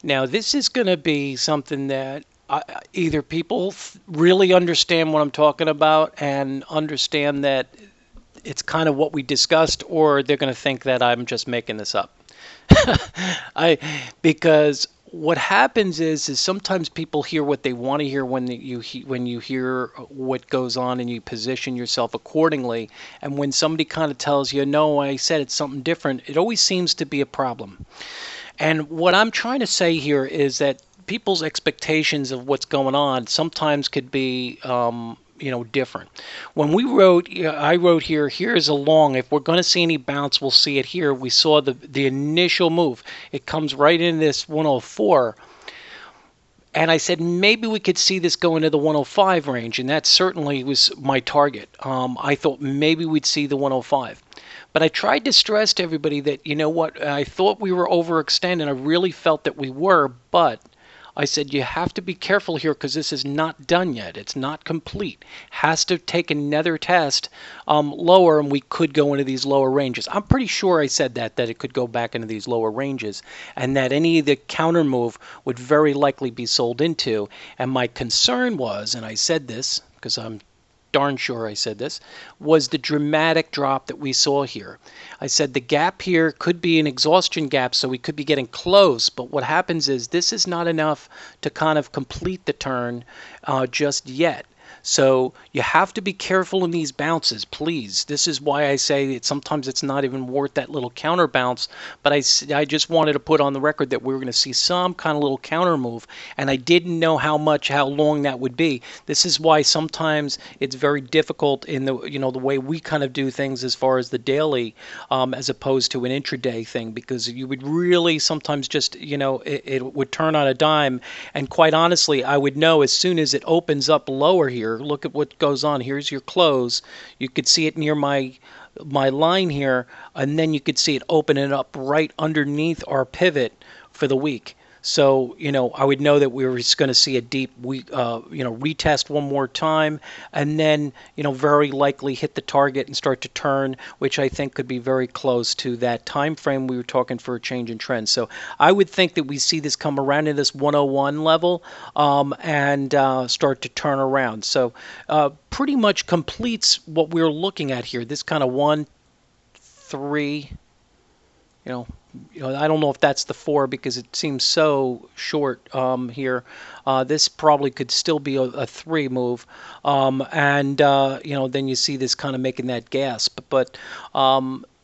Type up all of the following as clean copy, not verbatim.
Now, this is going to be something that either people really understand what I'm talking about and understand that it's kind of what we discussed, or they're going to think that I'm just making this up. I because what happens is sometimes people hear what they want to hear when you hear what goes on and you position yourself accordingly. And when somebody kind of tells you, "No, I said it's something different," it always seems to be a problem. And what I'm trying to say here is that people's expectations of what's going on sometimes could be, different. When I wrote here, here's a long, if we're going to see any bounce, we'll see it here. We saw the initial move. It comes right in this 104. And I said maybe we could see this go into the 105 range, and that certainly was my target. I thought maybe we'd see the 105. But I tried to stress to everybody that, you know what, I thought we were overextending. I really felt that we were, but I said you have to be careful here because this is not done yet. It's not complete. Has to take another test lower, and we could go into these lower ranges. I'm pretty sure I said that it could go back into these lower ranges, and that any of the counter move would very likely be sold into. And my concern was, and I said this because I'm darn sure I said this, was the dramatic drop that we saw here. I said the gap here could be an exhaustion gap, so we could be getting close, but what happens is this is not enough to kind of complete the turn just yet. So you have to be careful in these bounces, please. This is why I say sometimes it's not even worth that little counter bounce. But I just wanted to put on the record that we were going to see some kind of little counter move, and I didn't know how long that would be. This is why sometimes it's very difficult in the way we kind of do things as far as the daily, as opposed to an intraday thing, because you would really sometimes just it would turn on a dime, and quite honestly, I would know as soon as it opens up lower here. Look at what goes on. Here's your close. You could see it near my line here, and then you could see it opening up right underneath our pivot for the week. So, I would know that we were just going to see a deep, retest one more time, and then, very likely hit the target and start to turn, which I think could be very close to that time frame we were talking for a change in trend. So I would think that we see this come around to this 101 level and start to turn around. So pretty much completes what we're looking at here. This kind of 1, 3, you know, I don't know if that's the 4 because it seems so short here. This probably could still be a 3 move, and then you see this kind of making that gasp. But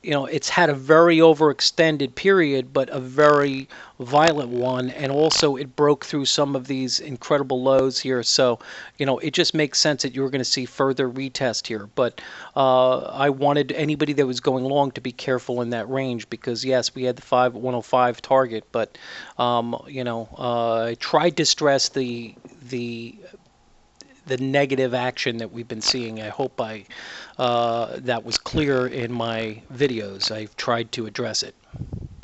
it's had a very overextended period, but a very violent one, and also it broke through some of these incredible lows here. So, it just makes sense that you were going to see further retest here. But I wanted anybody that was going long to be careful in that range because, yes, we had the 105 target, but I tried to stress the negative action that we've been seeing. I hope that was clear in my videos. I've tried to address it.